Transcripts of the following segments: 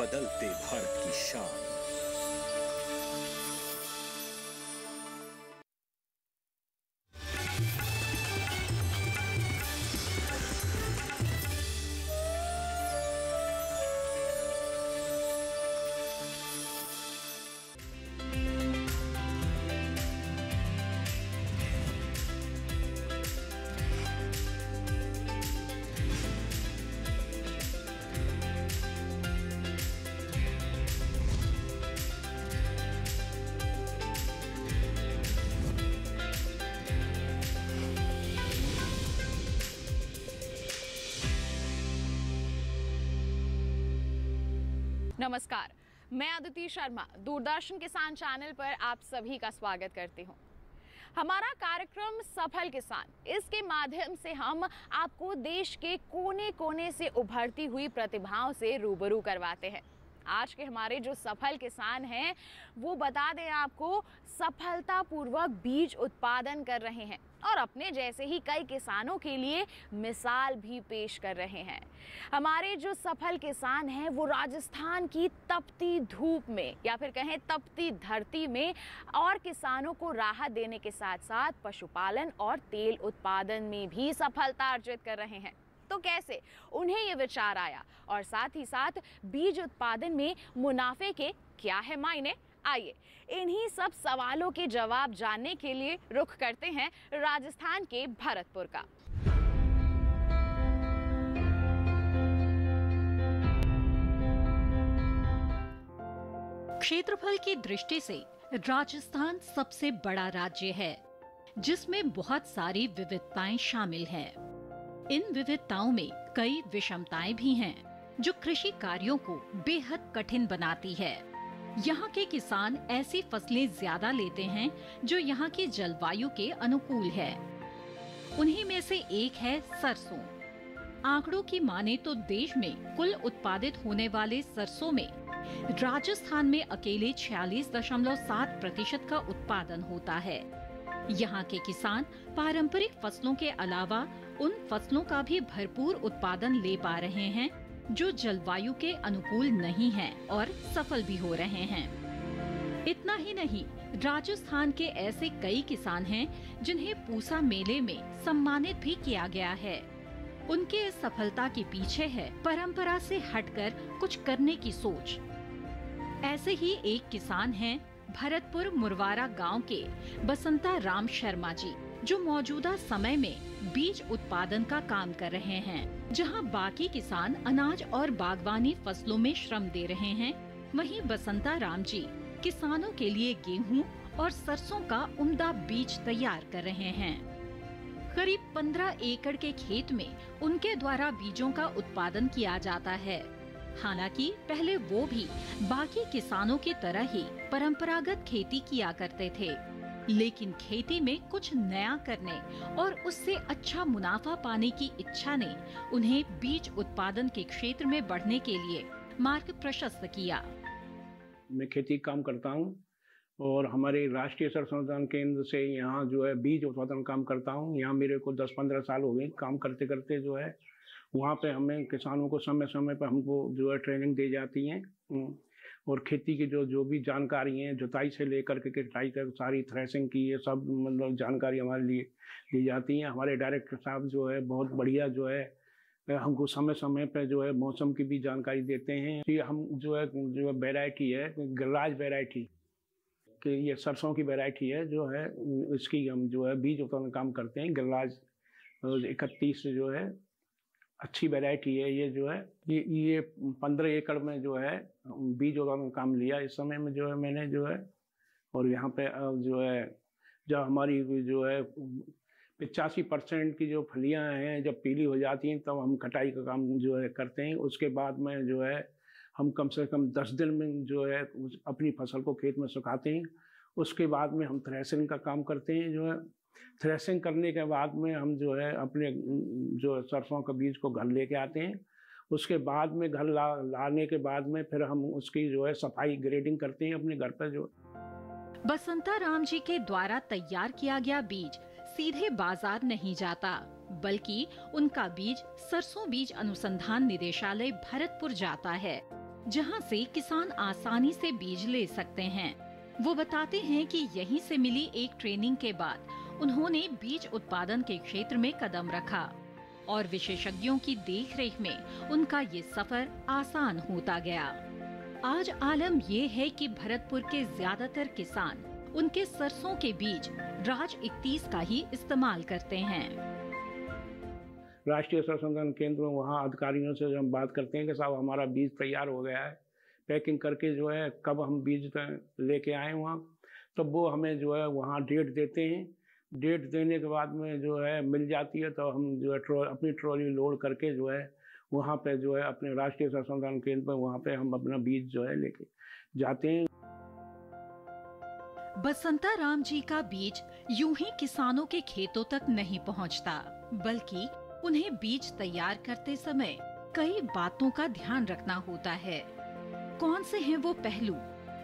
बदलते भारत की शान। नमस्कार, मैं अदिति शर्मा दूरदर्शन किसान चैनल पर आप सभी का स्वागत करती हूं। हमारा कार्यक्रम सफल किसान, इसके माध्यम से हम आपको देश के कोने कोने से उभरती हुई प्रतिभाओं से रूबरू करवाते हैं। आज के हमारे जो सफल किसान हैं वो बता दें आपको सफलतापूर्वक बीज उत्पादन कर रहे हैं और अपने जैसे ही कई किसानों के लिए मिसाल भी पेश कर रहे हैं। हमारे जो सफल किसान हैं वो राजस्थान की तपती धूप में या फिर कहें तपती धरती में और किसानों को राहत देने के साथ साथ पशुपालन और तेल उत्पादन में भी सफलता अर्जित कर रहे हैं। तो कैसे उन्हें ये विचार आया और साथ ही साथ बीज उत्पादन में मुनाफे के क्या है मायने, आइए इन्हीं सब सवालों के जवाब जानने के लिए रुख करते हैं राजस्थान के भरतपुर का। क्षेत्रफल की दृष्टि से राजस्थान सबसे बड़ा राज्य है, जिसमें बहुत सारी विविधताएं शामिल हैं। इन विविधताओं में कई विषमताएं भी हैं, जो कृषि कार्यों को बेहद कठिन बनाती है। यहाँ के किसान ऐसी फसलें ज्यादा लेते हैं जो यहाँ की जलवायु के अनुकूल है। उन्हीं में से एक है सरसों। आंकड़ों की माने तो देश में कुल उत्पादित होने वाले सरसों में राजस्थान में अकेले 46.7% का उत्पादन होता है। यहाँ के किसान पारंपरिक फसलों के अलावा उन फसलों का भी भरपूर उत्पादन ले पा रहे हैं जो जलवायु के अनुकूल नहीं हैं और सफल भी हो रहे हैं। इतना ही नहीं, राजस्थान के ऐसे कई किसान हैं जिन्हें पूसा मेले में सम्मानित भी किया गया है। उनके इस सफलता के पीछे है परंपरा से हटकर कुछ करने की सोच। ऐसे ही एक किसान हैं भरतपुर मुरवारा गांव के बसंता राम शर्मा जी, जो मौजूदा समय में बीज उत्पादन का काम कर रहे हैं। जहां बाकी किसान अनाज और बागवानी फसलों में श्रम दे रहे हैं, वहीं बसंता राम जी किसानों के लिए गेहूं और सरसों का उम्दा बीज तैयार कर रहे हैं। करीब 15 एकड़ के खेत में उनके द्वारा बीजों का उत्पादन किया जाता है। हालांकि पहले वो भी बाकी किसानों की तरह ही परंपरागत खेती किया करते थे, लेकिन खेती में कुछ नया करने और उससे अच्छा मुनाफा पाने की इच्छा ने उन्हें बीज उत्पादन के क्षेत्र में बढ़ने के लिए मार्ग प्रशस्त किया। मैं खेती काम करता हूँ और हमारे राष्ट्रीय संशोधन केंद्र से यहाँ जो है बीज उत्पादन काम करता हूँ। यहाँ मेरे को 10-15 साल हो गए काम करते करते। जो है वहाँ पे हमें किसानों को समय समय पर हमको जो है ट्रेनिंग दी जाती है और खेती की जो भी जानकारी है, जुताई से लेकर के कटाई तक सारी थ्रेसिंग की, ये सब मतलब जानकारी हमारे लिए दी जाती है। हमारे डायरेक्टर साहब जो है बहुत बढ़िया जो है हमको समय समय पर जो है मौसम की भी जानकारी देते हैं कि हम जो है वैरायटी है गिरिराज वैरायटी कि ये सरसों की वैरायटी है जो है, इसकी हम जो है बीज उत्पादन काम करते हैं। गिरिराज 31 जो है अच्छी वैरायटी है। ये जो है ये 15 एकड़ में जो है बीज उत्पादन काम लिया इस समय में जो है मैंने जो है। और यहाँ पे जो है जब हमारी जो है 85% की जो फलियाँ हैं जब पीली हो जाती हैं तब हम कटाई का काम जो है करते हैं। उसके बाद में जो है हम कम से कम 10 दिन में जो है अपनी फसल को खेत में सुखाते हैं। उसके बाद में हम थ्रेसिंग का काम करते हैं। जो है थ्रेसिंग करने के बाद में हम जो है अपने जो सरसों का बीज को घर लेके आते हैं। उसके बाद में घर लाने के बाद में फिर हम उसकी जो है सफाई ग्रेडिंग करते हैं अपने घर पर। जो बसंता राम जी के द्वारा तैयार किया गया बीज सीधे बाजार नहीं जाता, बल्कि उनका बीज सरसों बीज अनुसंधान निदेशालय भरतपुर जाता है, जहां से किसान आसानी से बीज ले सकते हैं। वो बताते हैं कि यहीं से मिली एक ट्रेनिंग के बाद उन्होंने बीज उत्पादन के क्षेत्र में कदम रखा और विशेषज्ञों की देखरेख में उनका ये सफर आसान होता गया। आज आलम ये है कि भरतपुर के ज्यादातर किसान उनके सरसों के बीज राज 31 का ही इस्तेमाल करते हैं। राष्ट्रीय सरसों संवर्धन केंद्र में वहाँ अधिकारियों से जब हम बात करते हैं कि साहब हमारा बीज तैयार हो गया है, पैकिंग करके जो है कब हम बीज लेके आए वहाँ, तब वो हमें जो है वहाँ डेट देते हैं। डेट देने के बाद में जो है मिल जाती है, तो हम जो है अपनी ट्रॉली लोड करके जो है वहाँ पे जो है अपने राष्ट्रीय सरसों संवर्धन केंद्र पर वहाँ पे हम अपना बीज जो है लेके जाते हैं। बसंता राम जी का बीज यूं ही किसानों के खेतों तक नहीं पहुंचता, बल्कि उन्हें बीज तैयार करते समय कई बातों का ध्यान रखना होता है। कौन से हैं वो पहलू,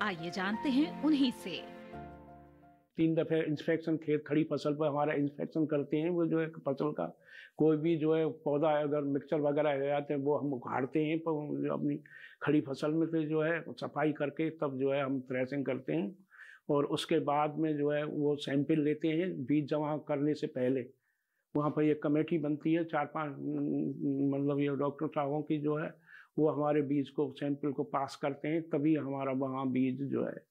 आइए जानते हैं उन्हीं से। 3 दफे इंस्पेक्शन खेत खड़ी फसल पर हमारा इंस्पेक्शन करते हैं। वो जो है फसल का कोई भी जो है पौधा अगर मिक्सचर वगैरह हो जाते हैं वो हम उखाड़ते हैं, पर अपनी खड़ी फसल में से जो है सफाई करके तब जो है हम थ्रेसिंग करते हैं। और उसके बाद में जो है वो सैंपल लेते हैं बीज जमा करने से पहले। वहाँ पर एक कमेटी बनती है 4-5 मतलब ये डॉक्टर साहबों की, जो है वो हमारे बीज को सैंपल को पास करते हैं, तभी हमारा वहाँ बीज जो है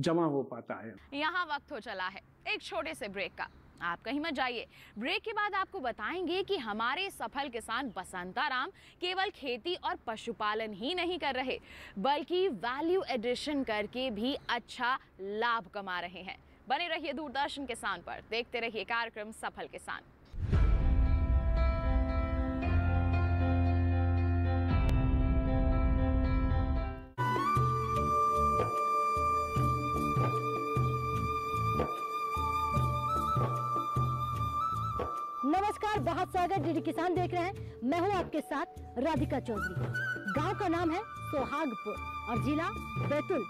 जमा हो पाता है। यहाँ वक्त हो चला है एक छोटे से ब्रेक का, आप कहीं मत जाइए। ब्रेक के बाद आपको बताएंगे कि हमारे सफल किसान बसंता राम केवल खेती और पशुपालन ही नहीं कर रहे, बल्कि वैल्यू एडिशन करके भी अच्छा लाभ कमा रहे हैं। बने रहिए दूरदर्शन किसान पर, देखते रहिए कार्यक्रम सफल किसान। नमस्कार, बहुत स्वागत। डीडी किसान देख रहे हैं, मैं हूं आपके साथ राधिका चौधरी। गांव का नाम है सोहागपुर और जिला बैतूल।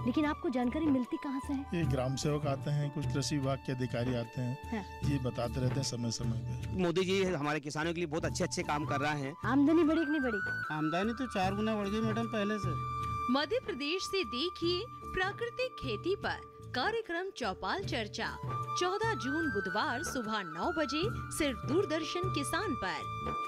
लेकिन आपको जानकारी मिलती कहाँ से है? ये ग्राम सेवक आते हैं, कुछ कृषि विभाग के अधिकारी आते हैं, हाँ। ये बताते रहते हैं समय समय पे। मोदी जी हमारे किसानों के लिए बहुत अच्छे काम कर रहे हैं। आमदनी बढ़ी कि नहीं बढ़ी? आमदनी तो 4 गुना बढ़ गई मैडम पहले से। मध्य प्रदेश से देखिए प्राकृतिक खेती पर कार्यक्रम चौपाल चर्चा 14 जून बुधवार सुबह 9 बजे सिर्फ दूरदर्शन किसान पर।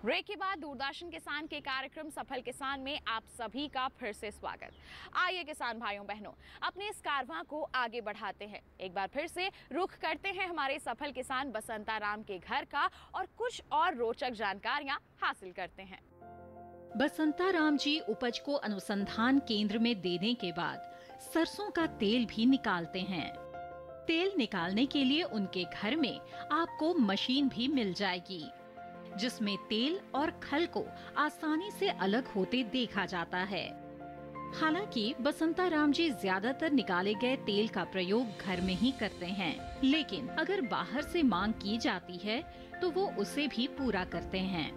ब्रेक के बाद दूरदर्शन किसान के कार्यक्रम सफल किसान में आप सभी का फिर से स्वागत। आइए किसान भाइयों बहनों, अपने इस कारवां को आगे बढ़ाते हैं। एक बार फिर से रुख करते हैं हमारे सफल किसान बसंता राम के घर का और कुछ और रोचक जानकारियां हासिल करते हैं। बसंता राम जी उपज को अनुसंधान केंद्र में देने के बाद सरसों का तेल भी निकालते हैं। तेल निकालने के लिए उनके घर में आपको मशीन भी मिल जाएगी, जिसमें तेल और खल को आसानी से अलग होते देखा जाता है। हालांकि बसंता राम जी ज्यादातर निकाले गए तेल का प्रयोग घर में ही करते हैं, लेकिन अगर बाहर से मांग की जाती है तो वो उसे भी पूरा करते हैं।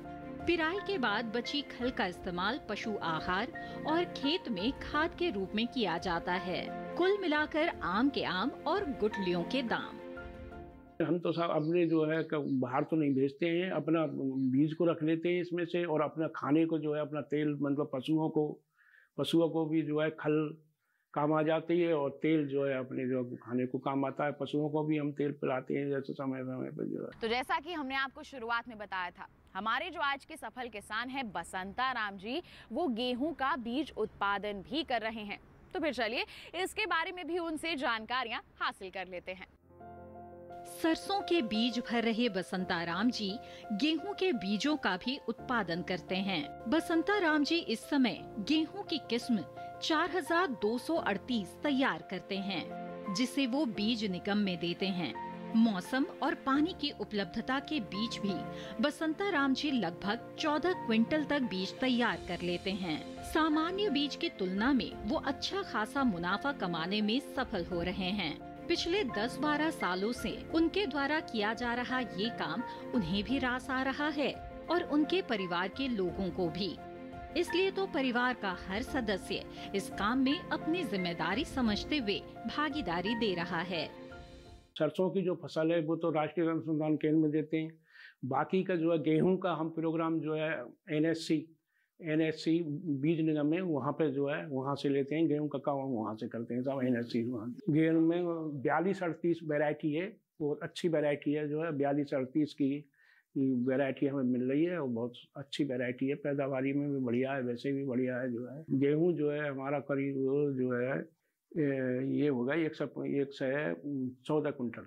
पिराई के बाद बची खल का इस्तेमाल पशु आहार और खेत में खाद के रूप में किया जाता है। कुल मिलाकर आम के आम और गुठलियों के दाम। हम तो साहब अपने जो है बाहर तो नहीं भेजते हैं, अपना बीज को रख लेते हैं इसमें से, और अपना खाने को जो है अपना तेल मतलब पशुओं को भी जो है खल काम आ जाती है, और तेल जो है अपने जो खाने को काम आता है। पशुओं को भी हम तेल पिलाते हैं जैसे समय समय पर जो है। तो जैसा कि हमने आपको शुरुआत में बताया था, हमारे जो आज के सफल किसान हैं बसंता राम जी, वो गेहूं का बीज उत्पादन भी कर रहे हैं। तो फिर चलिए इसके बारे में भी उनसे जानकारियां हासिल कर लेते हैं। सरसों के बीज भर रहे बसंता राम जी गेहूं के बीजों का भी उत्पादन करते हैं। बसंता राम जी इस समय गेहूं की किस्म 4238 तैयार करते हैं, जिसे वो बीज निगम में देते हैं। मौसम और पानी की उपलब्धता के बीच भी बसंता राम जी लगभग 14 क्विंटल तक बीज तैयार कर लेते हैं। सामान्य बीज की तुलना में वो अच्छा खासा मुनाफा कमाने में सफल हो रहे हैं। पिछले 10-12 सालों से उनके द्वारा किया जा रहा ये काम उन्हें भी रास आ रहा है और उनके परिवार के लोगों को भी। इसलिए तो परिवार का हर सदस्य इस काम में अपनी जिम्मेदारी समझते हुए भागीदारी दे रहा है। सरसों की जो फसल है वो तो राष्ट्रीय अनुसंधान केंद्र में देते हैं। बाकी का जो है गेहूं का हम प्रोग्राम जो है एनएससी बीज निगम में वहाँ पे जो है वहाँ से लेते हैं। गेहूं का काम हम वहाँ से करते हैं, सब एनएससी। गेहूं में 42-38 वैरायटी है, वो अच्छी वैरायटी है जो है 42-38 की वैरायटी हमें मिल रही है और बहुत अच्छी वैरायटी है। पैदावारी में भी बढ़िया है, वैसे भी बढ़िया है जो है। गेहूं जो है हमारा करीब जो है ये होगा 114 कुंटल।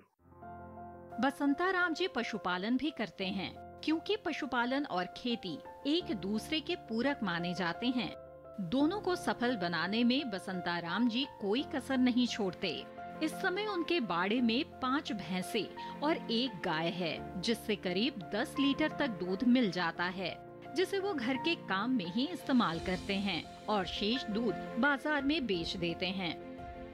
बसंताराम जी पशुपालन भी करते हैं, क्योंकि पशुपालन और खेती एक दूसरे के पूरक माने जाते हैं। दोनों को सफल बनाने में बसंताराम जी कोई कसर नहीं छोड़ते। इस समय उनके बाड़े में 5 भैंसे और 1 गाय है, जिससे करीब 10 लीटर तक दूध मिल जाता है, जिसे वो घर के काम में ही इस्तेमाल करते हैं और शेष दूध बाजार में बेच देते हैं।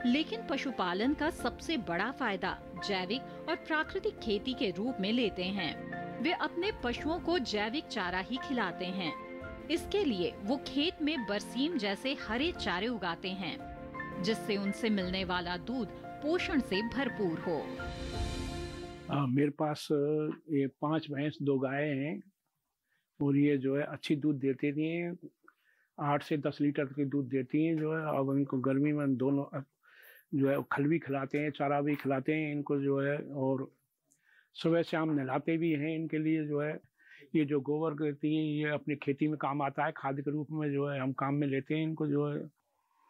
लेकिन पशुपालन का सबसे बड़ा फायदा जैविक और प्राकृतिक खेती के रूप में लेते हैं। वे अपने पशुओं को जैविक चारा ही खिलाते हैं। इसके लिए वो खेत में बरसीम जैसे हरे चारे उगाते हैं, जिससे उनसे मिलने वाला दूध पोषण से भरपूर हो। मेरे पास ये 5 भैंस 2 गाय हैं और ये जो है अच्छी दूध देती हैं। 8 से 10 लीटर की दूध देती हैं जो है। अब इनको गर्मी में दोनों जो है खल भी खिलाते हैं, चारा भी खिलाते हैं इनको जो है, और सुबह शाम नहलाते भी हैं इनके लिए जो है। ये जो गोबर करती हैं ये अपनी खेती में काम आता है, खाद के रूप में जो है हम काम में लेते हैं इनको जो है।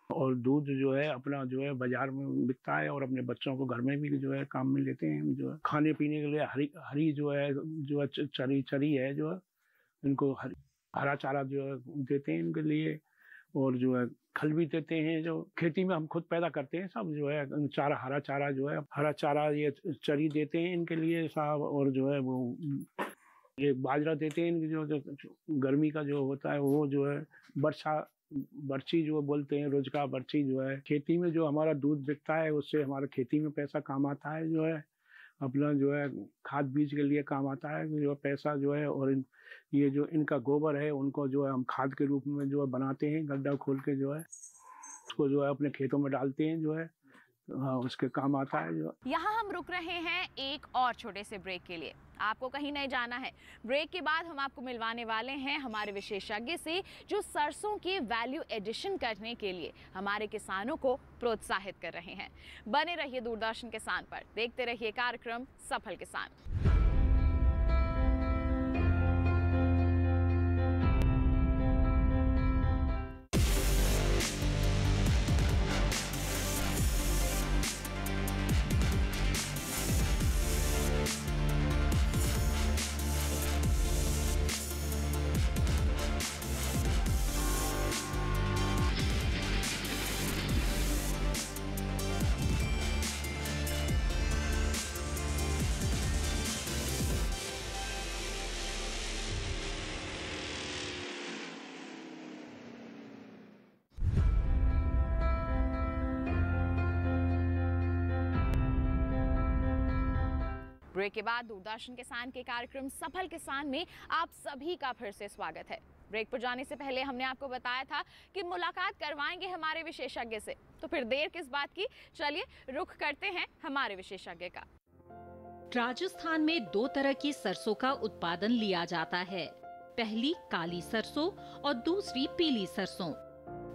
और दूध जो है अपना जो है बाजार में बिकता है और अपने बच्चों को घर में भी जो है काम में लेते हैं हम जो है। खाने पीने के लिए हरी जो है चरी है जो है, इनको हरा चारा जो है देते हैं इनके लिए, और जो है खल भी देते हैं। जो खेती में हम खुद पैदा करते हैं सब जो है चारा, हरा चारा जो है, हरा चारा ये चरी देते हैं इनके लिए साहब। और जो है वो ये बाजरा देते हैं इनकी जो गर्मी का जो होता है वो जो है बर्ची जो बोलते हैं, रोजगार बर्ची जो है। खेती में जो हमारा दूध बिकता है उससे हमारा खेती में पैसा काम आता है जो है। अपना जो है खाद बीज के लिए काम आता है जो पैसा जो है। और ये जो इनका गोबर है उनको जो है हम खाद के रूप में जो है बनाते हैं, गड्ढा खोल के जो है उसको जो है अपने खेतों में डालते हैं जो है। उसके काम आता है जो। यहाँ हम रुक रहे हैं एक और छोटे से ब्रेक के लिए। आपको कहीं नहीं जाना है। ब्रेक के बाद हम आपको मिलवाने वाले हैं हमारे विशेषज्ञ से, जो सरसों की वैल्यू एडिशन करने के लिए हमारे किसानों को प्रोत्साहित कर रहे हैं। बने रहिए दूरदर्शन किसान पर, देखते रहिए कार्यक्रम सफल किसान। ब्रेक के बाद दूरदर्शन किसान के कार्यक्रम सफल किसान में आप सभी का फिर से स्वागत है। ब्रेक पर जाने से पहले हमने आपको बताया था कि मुलाकात करवाएंगे हमारे विशेषज्ञ से, तो फिर देर किस बात की, चलिए रुख करते हैं हमारे विशेषज्ञ का। राजस्थान में 2 तरह की सरसों का उत्पादन लिया जाता है, पहली काली सरसों और दूसरी पीली सरसों।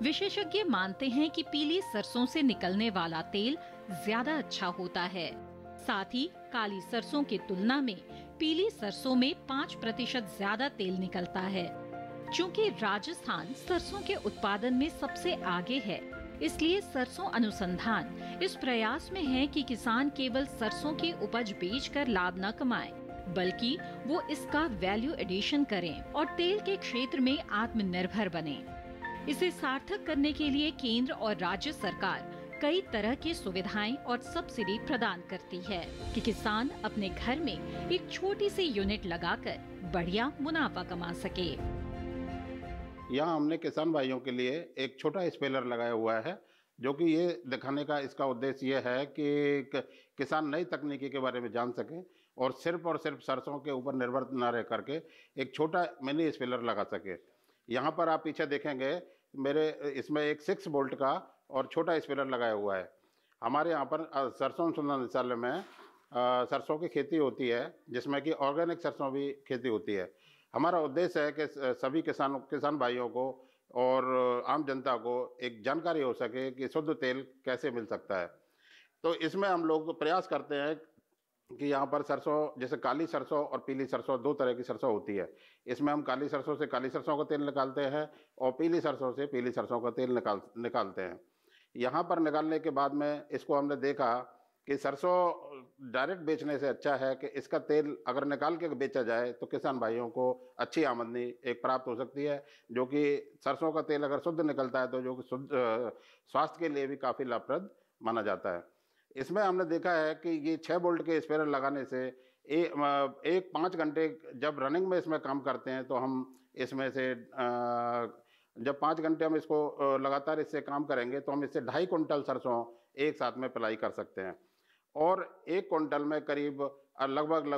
विशेषज्ञ मानते हैं कि पीली सरसों से निकलने वाला तेल ज्यादा अच्छा होता है। साथ ही काली सरसों की तुलना में पीली सरसों में 5% ज्यादा तेल निकलता है। चूंकि राजस्थान सरसों के उत्पादन में सबसे आगे है, इसलिए सरसों अनुसंधान इस प्रयास में है कि किसान केवल सरसों की उपज बेचकर लाभ न कमाएं, बल्कि वो इसका वैल्यू एडिशन करें और तेल के क्षेत्र में आत्मनिर्भर बने। इसे सार्थक करने के लिए केंद्र और राज्य सरकार कई तरह की सुविधाएं और सब्सिडी प्रदान करती है कि किसान अपने घर में एक छोटी सी यूनिट लगाकर बढ़िया मुनाफा कमा सके। यहाँ हमने किसान भाइयों के लिए एक छोटा स्पेलर लगाया हुआ है, जो कि ये दिखाने का इसका उद्देश्य ये है कि किसान नई तकनीकी के बारे में जान सके और सिर्फ सरसों के ऊपर निर्भर न रह करके एक छोटा मिनी स्पेलर लगा सके। यहाँ पर आप पीछे देखेंगे मेरे इसमें एक 6 बोल्ट का और छोटा स्पेलर लगाया हुआ है। हमारे यहाँ पर सरसों अनुसंधान निदेशालय में सरसों की खेती होती है, जिसमें कि ऑर्गेनिक सरसों भी खेती होती है। हमारा उद्देश्य है कि सभी किसान भाइयों को और आम जनता को एक जानकारी हो सके कि शुद्ध तेल कैसे मिल सकता है। तो इसमें हम लोग प्रयास करते हैं कि यहाँ पर सरसों, जैसे काली सरसों और पीली सरसों, 2 तरह की सरसों होती है। इसमें हम काली सरसों से काली सरसों का तेल निकालते हैं और पीली सरसों से पीली सरसों का तेल निकालते हैं। यहाँ पर निकालने के बाद में इसको हमने देखा कि सरसों डायरेक्ट बेचने से अच्छा है कि इसका तेल अगर निकाल के बेचा जाए तो किसान भाइयों को अच्छी आमदनी एक प्राप्त हो सकती है, जो कि सरसों का तेल अगर शुद्ध निकलता है तो जो कि शुद्ध स्वास्थ्य के लिए भी काफ़ी लाभप्रद माना जाता है। इसमें हमने देखा है कि ये 6 बोल्ट के स्पेयर लगाने से एक 5 घंटे जब रनिंग में इसमें काम करते हैं तो हम इसमें से जब 5 घंटे हम इसको लगातार इससे काम करेंगे तो हम इससे 2.5 कुंटल सरसों एक साथ में पिलाई कर सकते हैं। और 1 कुंटल में करीब लगभग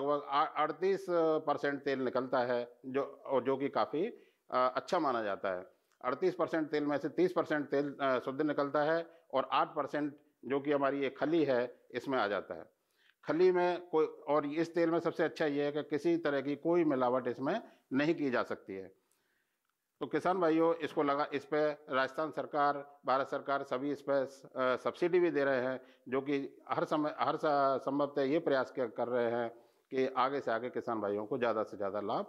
38% तेल निकलता है, जो कि काफ़ी अच्छा माना जाता है। 38% तेल में से 30% तेल शुद्ध निकलता है और 8% जो कि हमारी ये खली है इसमें आ जाता है। खली में कोई, और इस तेल में सबसे अच्छा ये है कि किसी तरह की कोई मिलावट इसमें नहीं की जा सकती है। तो किसान भाइयों, इस पे राजस्थान सरकार, भारत सरकार सभी इस पे सब्सिडी भी दे रहे हैं, जो कि हर संभवतः ये प्रयास कर रहे हैं कि आगे से आगे किसान भाइयों को ज़्यादा से ज़्यादा लाभ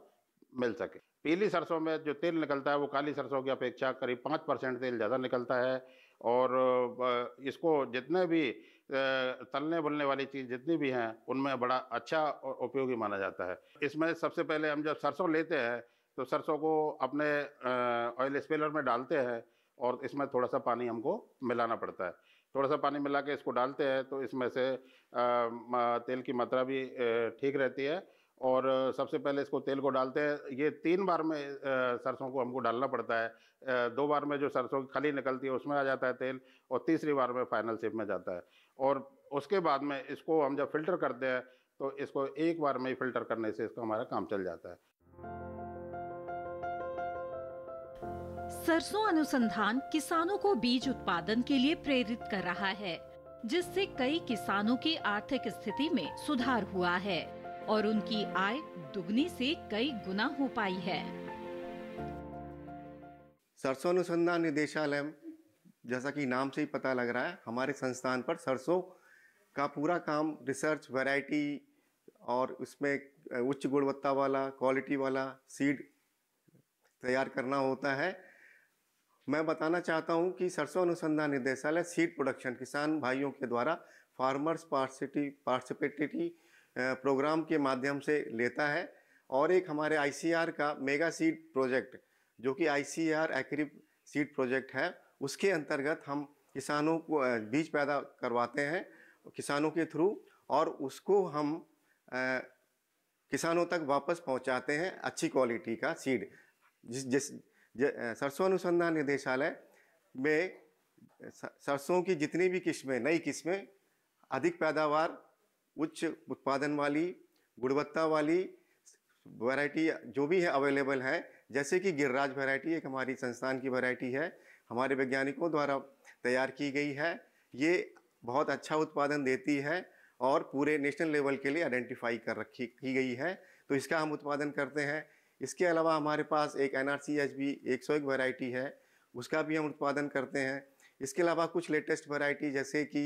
मिल सके। पीली सरसों में जो तेल निकलता है वो काली सरसों की अपेक्षा करीब 5% तेल ज़्यादा निकलता है और इसको जितने भी तलने बुलने वाली चीज़ जितनी भी हैं उनमें बड़ा अच्छा और उपयोगी माना जाता है। इसमें सबसे पहले हम जब सरसों लेते हैं तो सरसों को अपने ऑयल स्पेलर में डालते हैं और इसमें थोड़ा सा पानी हमको मिलाना पड़ता है। थोड़ा सा पानी मिला के इसको डालते हैं तो इसमें से तेल की मात्रा भी ठीक रहती है। और सबसे पहले इसको तेल को डालते हैं, ये 3 बार में सरसों को हमको डालना पड़ता है। 2 बार में जो सरसों की खली निकलती है उसमें आ जाता है तेल और तीसरी बार में फाइनल शेप में जाता है। और उसके बाद में इसको हम जब फिल्टर करते हैं तो इसको 1 बार में ही फिल्टर करने से इसका हमारा काम चल जाता है। सरसों अनुसंधान किसानों को बीज उत्पादन के लिए प्रेरित कर रहा है, जिससे कई किसानों की आर्थिक स्थिति में सुधार हुआ है और उनकी आय दुगनी से कई गुना हो पाई है। सरसों अनुसंधान निदेशालय, जैसा कि नाम से ही पता लग रहा है, हमारे संस्थान पर सरसों का पूरा काम रिसर्च, वैरायटी और उसमें उच्च गुणवत्ता वाला, क्वालिटी वाला सीड तैयार करना होता है। मैं बताना चाहता हूं कि सरसों अनुसंधान निदेशालय सीड प्रोडक्शन किसान भाइयों के द्वारा फार्मर्स पार्टिसिपेटरी प्रोग्राम के माध्यम से लेता है और एक हमारे ICR का मेगा सीड प्रोजेक्ट, जो कि ICR एग्री सीड प्रोजेक्ट है, उसके अंतर्गत हम किसानों को बीज पैदा करवाते हैं किसानों के थ्रू और उसको हम किसानों तक वापस पहुंचाते हैं अच्छी क्वालिटी का सीड। सरसों अनुसंधान निदेशालय में सरसों की जितनी भी किस्में, नई किस्में, अधिक पैदावार, उच्च उत्पादन वाली, गुणवत्ता वाली वैरायटी जो भी है अवेलेबल है, जैसे कि गिरिराज वैरायटी एक हमारी संस्थान की वैरायटी है, हमारे वैज्ञानिकों द्वारा तैयार की गई है। ये बहुत अच्छा उत्पादन देती है और पूरे नेशनल लेवल के लिए आइडेंटिफाई की गई है, तो इसका हम उत्पादन करते हैं। इसके अलावा हमारे पास एक NRCHB 101 वैरायटी है, उसका भी हम उत्पादन करते हैं। इसके अलावा कुछ लेटेस्ट वैरायटी जैसे कि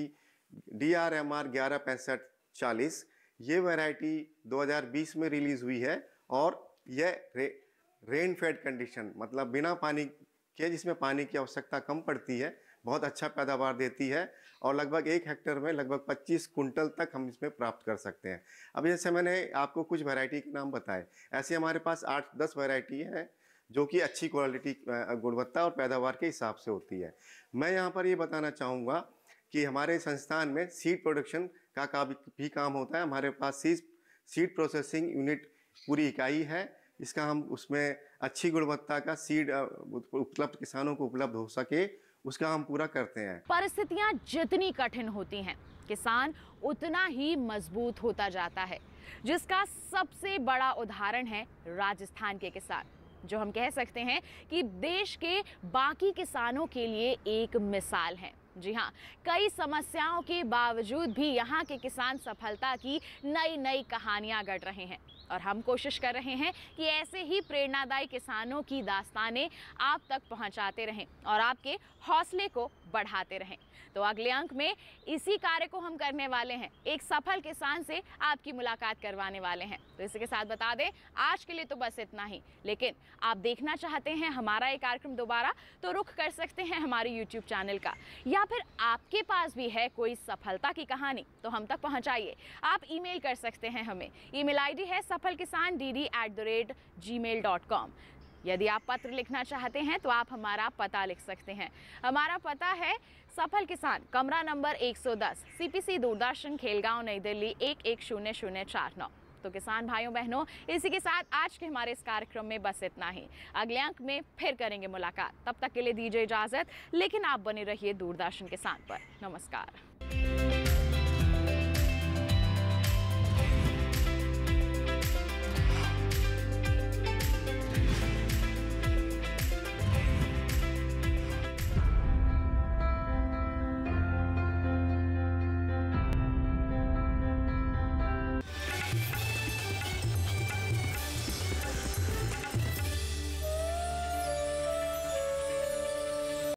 DRMR 116540, ये वैरायटी 2020 में रिलीज़ हुई है और यह रेन फेड कंडीशन, मतलब बिना पानी के, जिसमें पानी की आवश्यकता कम पड़ती है, बहुत अच्छा पैदावार देती है और लगभग 1 हेक्टेयर में लगभग 25 कुंटल तक हम इसमें प्राप्त कर सकते हैं। अब जैसे मैंने आपको कुछ वैरायटी के नाम बताए, ऐसे हमारे पास 8-10 वैरायटी है जो कि अच्छी क्वालिटी, गुणवत्ता और पैदावार के हिसाब से होती है। मैं यहाँ पर ये बताना चाहूँगा कि हमारे संस्थान में सीड प्रोडक्शन का भी काम होता है। हमारे पास सीड प्रोसेसिंग यूनिट पूरी इकाई है, इसका हम उसमें अच्छी गुणवत्ता का सीड उपलब्ध किसानों को उपलब्ध हो सके, उसका हम पूरा करते हैं। परिस्थितियां जितनी कठिन होती हैं, किसान उतना ही मजबूत होता जाता है, जिसका सबसे बड़ा उदाहरण है राजस्थान के किसान। जो हम कह सकते हैं कि देश के बाकी किसानों के लिए एक मिसाल है। जी हाँ, कई समस्याओं के बावजूद भी यहाँ के किसान सफलता की नई नई कहानियाँ गढ़ रहे हैं और हम कोशिश कर रहे हैं कि ऐसे ही प्रेरणादायी किसानों की दास्तानें आप तक पहुँचाते रहें और आपके हौसले को बढ़ाते रहें। तो अगले अंक में इसी कार्य को हम करने वाले हैं, एक सफल किसान से आपकी मुलाकात करवाने वाले हैं। तो इसी के साथ बता दें, आज के लिए तो बस इतना ही, लेकिन आप देखना चाहते हैं हमारा ये कार्यक्रम दोबारा, तो रुख कर सकते हैं हमारे YouTube चैनल का, या फिर आपके पास भी है कोई सफलता की कहानी तो हम तक पहुंचाइए। आप ईमेल कर सकते हैं हमें, ईमेल आईडी है safalkisandd@gmail.com। यदि आप पत्र लिखना चाहते हैं तो आप हमारा पता लिख सकते हैं। हमारा पता है सफल किसान, कमरा नंबर 110, CPC दूरदर्शन, खेलगांव, नई दिल्ली 110049। तो किसान भाइयों बहनों, इसी के साथ आज के हमारे इस कार्यक्रम में बस इतना ही। अगले अंक में फिर करेंगे मुलाकात, तब तक के लिए दीजिए इजाजत, लेकिन आप बने रहिए दूरदर्शन किसान पर। नमस्कार।